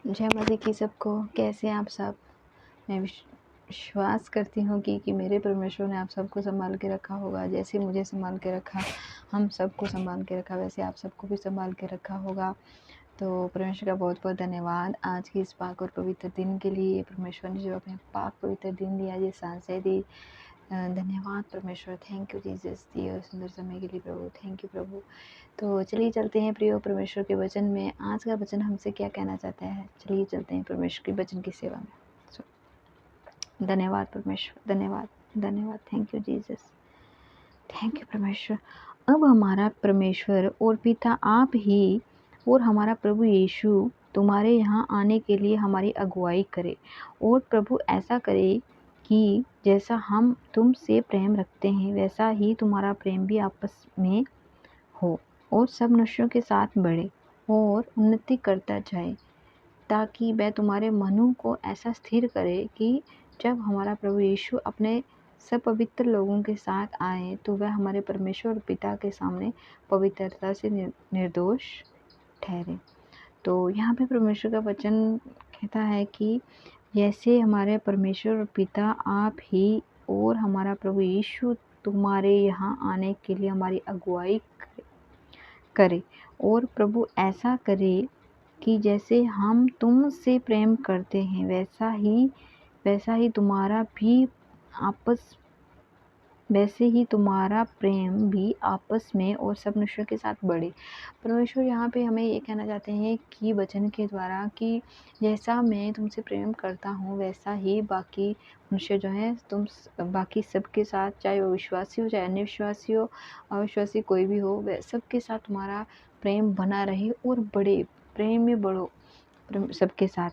जय मसीह की सबको। कैसे हैं आप सब? मैं विश्वास करती हूँ कि मेरे परमेश्वर ने आप सबको संभाल के रखा होगा। जैसे मुझे संभाल के रखा, हम सबको संभाल के रखा, वैसे आप सबको भी संभाल के रखा होगा। तो परमेश्वर का बहुत बहुत धन्यवाद आज की इस पाक और पवित्र दिन के लिए। परमेश्वर ने जो अपने पाक पवित्र दिन दिया, ये सांसें दी, धन्यवाद परमेश्वर। थैंक यू जीसस, दिए और सुंदर समय के लिए प्रभु। थैंक यू प्रभु। तो चलिए चलते हैं प्रियो परमेश्वर के वचन में। आज का वचन हमसे क्या कहना चाहता है? चलिए चलते हैं परमेश्वर के वचन की सेवा में। धन्यवाद परमेश्वर, धन्यवाद धन्यवाद। Thank you Jesus, thank you परमेश्वर। अब हमारा परमेश्वर और पिता आप ही और हमारा प्रभु यीशु तुम्हारे यहाँ आने के लिए हमारी अगुवाई करे, और प्रभु ऐसा करे कि जैसा हम तुमसे प्रेम रखते हैं वैसा ही तुम्हारा प्रेम भी आपस में हो, और सब मनुष्यों के साथ बढ़े और उन्नति करता जाए, ताकि वह तुम्हारे मनों को ऐसा स्थिर करे कि जब हमारा प्रभु यीशु अपने सब पवित्र लोगों के साथ आए तो वह हमारे परमेश्वर और पिता के सामने पवित्रता से निर्दोष ठहरे। तो यहाँ पे परमेश्वर का वचन कहता है कि जैसे हमारे परमेश्वर और पिता आप ही और हमारा प्रभु यीशु तुम्हारे यहाँ आने के लिए हमारी अगुवाई करे, और प्रभु ऐसा करे कि जैसे हम तुमसे प्रेम करते हैं वैसा ही तुम्हारा प्रेम भी आपस में और सब मनुष्यों के साथ बढ़े। परमेश्वर यहाँ पे हमें ये कहना चाहते हैं कि वचन के द्वारा कि जैसा मैं तुमसे प्रेम करता हूँ वैसा ही बाकी मनुष्य जो हैं बाकी सबके साथ, चाहे वो विश्वासी हो चाहे अन्य विश्वासी हो, अविश्वासी कोई भी हो, वह सबके साथ तुम्हारा प्रेम बना रहे और बढ़े, प्रेम में बढ़ो सबके साथ।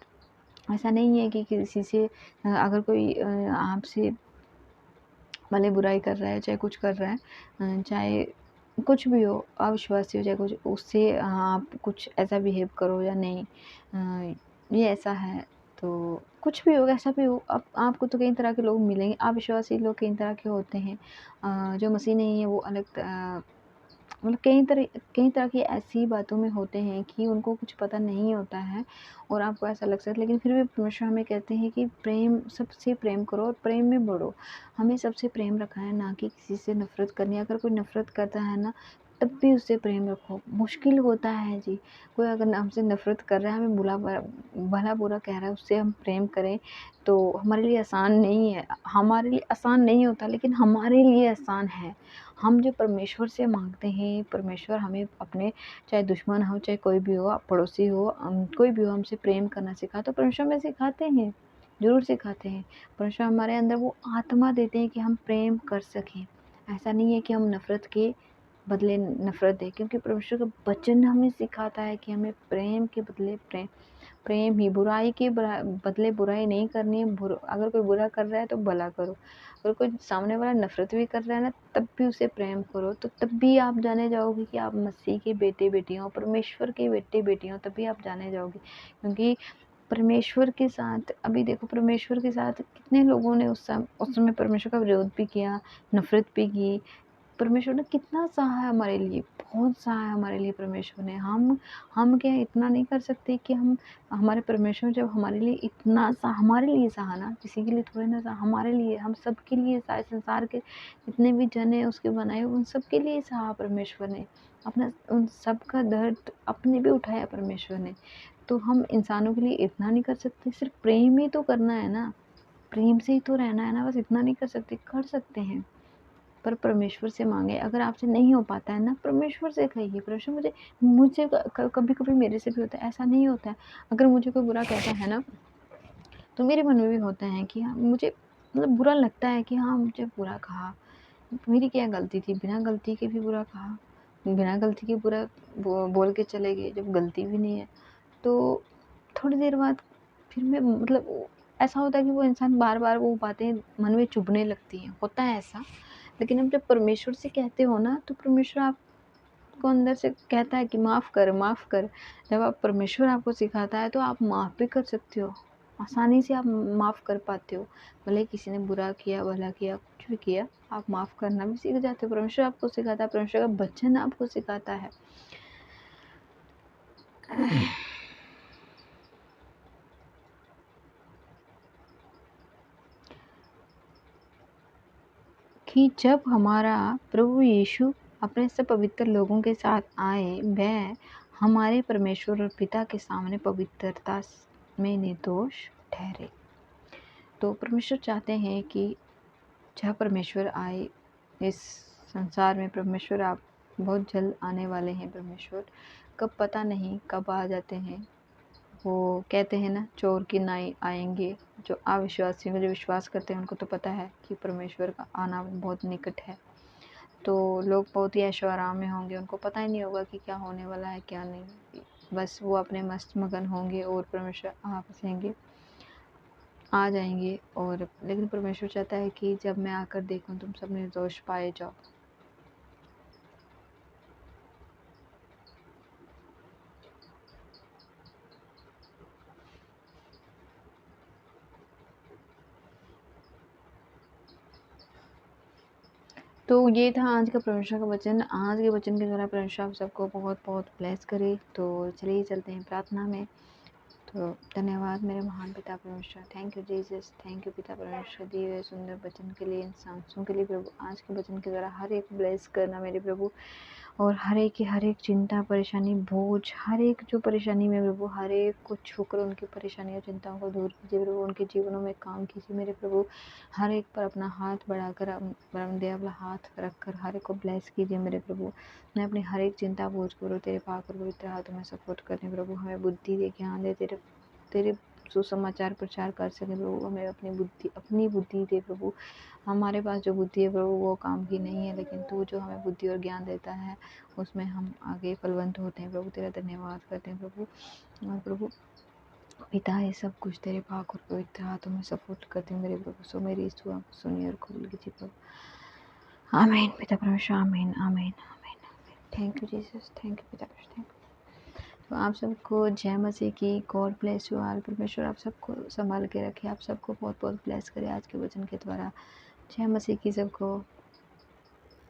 ऐसा नहीं है कि किसी से अगर कोई आपसे भले बुराई कर रहा है, चाहे कुछ कर रहा है, चाहे कुछ भी हो, अविश्वासी हो चाहे कुछ, उससे आप कुछ ऐसा बिहेव करो या नहीं, ये ऐसा है तो कुछ भी हो, ऐसा भी हो। अब आपको तो कई तरह के लोग मिलेंगे, अविश्वासी लोग कई तरह के होते हैं, जो मसीह नहीं है वो अलग, मतलब कई तरह की ऐसी बातों में होते हैं कि उनको कुछ पता नहीं होता है और आपको ऐसा लग सकता है, लेकिन फिर भी परमेश्वर हमें कहते हैं कि सबसे प्रेम करो और प्रेम में बढ़ो। हमें सबसे प्रेम रखना है, ना कि किसी से नफरत करनी है। अगर कोई नफरत करता है ना, तब भी उससे प्रेम रखो। मुश्किल होता है जी, कोई अगर हमसे नफरत कर रहा है, हमें भला बुरा कह रहा है, उससे हम प्रेम करें तो हमारे लिए आसान नहीं है। हमारे लिए आसान नहीं होता, लेकिन हमारे लिए आसान है। हम जो परमेश्वर से मांगते हैं, परमेश्वर हमें अपने, चाहे दुश्मन हो चाहे कोई भी हो, पड़ोसी हो, कोई भी हो, हमसे प्रेम करना सिखा, तो परमेश्वर हमें सिखाते हैं, ज़रूर सिखाते हैं। परमेश्वर हमारे अंदर वो आत्मा देते हैं कि हम प्रेम कर सकें। ऐसा नहीं है कि हम नफ़रत के बदले नफ़रत दें, क्योंकि परमेश्वर का वचन हमें सिखाता है कि हमें प्रेम के बदले प्रेम ही, बुराई के बदले बुराई नहीं करनी है। अगर कोई बुरा कर रहा है तो भला करो, अगर कोई सामने वाला नफरत भी कर रहा है ना, तब भी उसे प्रेम करो, तो तब भी आप जाने जाओगे कि आप मसीह के बेटे बेटियाँ हो, परमेश्वर के बेटे बेटियाँ हो, तभी आप जाने जाओगे। क्योंकि परमेश्वर के साथ, अभी देखो परमेश्वर के साथ कितने लोगों ने उस समय परमेश्वर का विरोध भी किया, नफरत भी की। परमेश्वर ने कितना सहा है हमारे लिए, बहुत सहा है हमारे लिए परमेश्वर ने। हम क्या इतना नहीं कर सकते कि हम, हमारे परमेश्वर जब हमारे लिए इतना हमारे लिए सहा ना, किसी के लिए थोड़े ना सहा, हमारे लिए, हम सब के लिए सहा। संसार के जितने भी जन है उसके बनाए, उन सब के लिए सहा परमेश्वर ने। अपना उन सब का दर्द अपने भी उठाया परमेश्वर ने। तो हम इंसानों के लिए इतना नहीं कर सकते? सिर्फ प्रेम ही तो करना है ना, प्रेम से ही तो रहना है ना, बस इतना नहीं कर सकते? कर सकते हैं, पर परमेश्वर से मांगे। अगर आपसे नहीं हो पाता है ना, परमेश्वर से कहिए, परमेश्वर मुझे कभी कभी मेरे से भी होता है, ऐसा नहीं होता है। अगर मुझे कोई बुरा कहता है ना, तो मेरे मन में भी होता है कि हाँ, मुझे मतलब बुरा लगता है कि हाँ मुझे बुरा कहा, मेरी क्या गलती थी, बिना गलती के भी बुरा कहा, बिना गलती के बुरा बोल के चले गए जब गलती भी नहीं है। तो थोड़ी देर बाद फिर मैं, मतलब ऐसा होता है कि वो इंसान बार बार वो बातें मन में चुभने लगती हैं, होता है ऐसा। लेकिन अब जब परमेश्वर से कहते हो ना, तो परमेश्वर आपको अंदर से कहता है कि माफ़ कर, माफ़ कर। जब आप, परमेश्वर आपको सिखाता है तो आप माफ़ भी कर सकते हो, आसानी से आप माफ़ कर पाते हो। भले किसी ने बुरा किया, भला किया, कुछ भी किया, आप माफ़ करना भी सीख जाते हो। परमेश्वर आपको सिखाता है, परमेश्वर का वचन आपको सिखाता है। कि जब हमारा प्रभु यीशु अपने सब पवित्र लोगों के साथ आए, वह हमारे परमेश्वर और पिता के सामने पवित्रता में निर्दोष ठहरे। तो परमेश्वर चाहते हैं कि जब परमेश्वर आए इस संसार में, परमेश्वर आप बहुत जल्द आने वाले हैं। परमेश्वर कब पता नहीं कब आ जाते हैं। वो कहते हैं ना, चोर की नाई आएंगे। जो अविश्वासियों को, जो विश्वास करते हैं, उनको तो पता है कि परमेश्वर का आना बहुत निकट है। तो लोग बहुत ही ऐशो आराम में होंगे, उनको पता ही नहीं होगा कि क्या होने वाला है क्या नहीं। बस वो अपने मस्त मगन होंगे और परमेश्वर आ जाएंगे। और लेकिन परमेश्वर चाहता है कि जब मैं आकर देखूं तुम सब निर्दोष पाए जाओ। तो ये था आज का परमेश्वर का वचन। आज के वचन के द्वारा परमेश्वर आप सबको बहुत बहुत ब्लेस करे। तो चलिए चलते हैं प्रार्थना में। तो धन्यवाद मेरे महान पिता परमेश्वर। Thank you Jesus, thank you पिता परमेश्वर दिए हुए सुंदर वचन के लिए, इन सांसों के लिए प्रभु। आज के वचन के द्वारा हर एक ब्लेस करना मेरे प्रभु, और हर एक की हर एक चिंता परेशानी बोझ, हर एक जो परेशानी में प्रभु, हर एक को छूकर उनकी परेशानियों चिंताओं को दूर कीजिए प्रभु। उनके जीवनों में काम कीजिए मेरे प्रभु। हर एक पर अपना हाथ बढ़ाकर, वाला हाथ रखकर हर एक को ब्लेस कीजिए मेरे प्रभु। मैं अपनी हर एक चिंता बोझ करो तेरे पाक और पवित्र हाथों में सपोर्ट करने प्रभु। हमें बुद्धि दे, ज्ञान दे, तेरे सुसमाचार प्रचार कर सके प्रभु। हमें अपनी बुद्धि दे प्रभु। हमारे पास जो बुद्धि है प्रभु वो काम की नहीं है, लेकिन तू जो हमें बुद्धि और ज्ञान देता है उसमें हम आगे फलवंत होते हैं प्रभु। तेरा धन्यवाद करते हैं प्रभु। और प्रभु पिता ये सब कुछ तेरे पाक और पवित्र हाथों में सपोर्ट करते हैं मेरे प्रभु। सो मेरी दुआ सुनिए और कबूल कीजिए प्रभु। आमीन पिता परमेश्वर, आमीन आमीन आमीन। Thank you Jesus, thank you पिता परमेश्वर, थैंक यू। तो आप सबको जय मसीह की। God bless you all. परमेश्वर आप सबको संभाल के रखे, आप सबको बहुत बहुत ब्लेस करे आज के वचन के द्वारा। जय मसीह की सबको।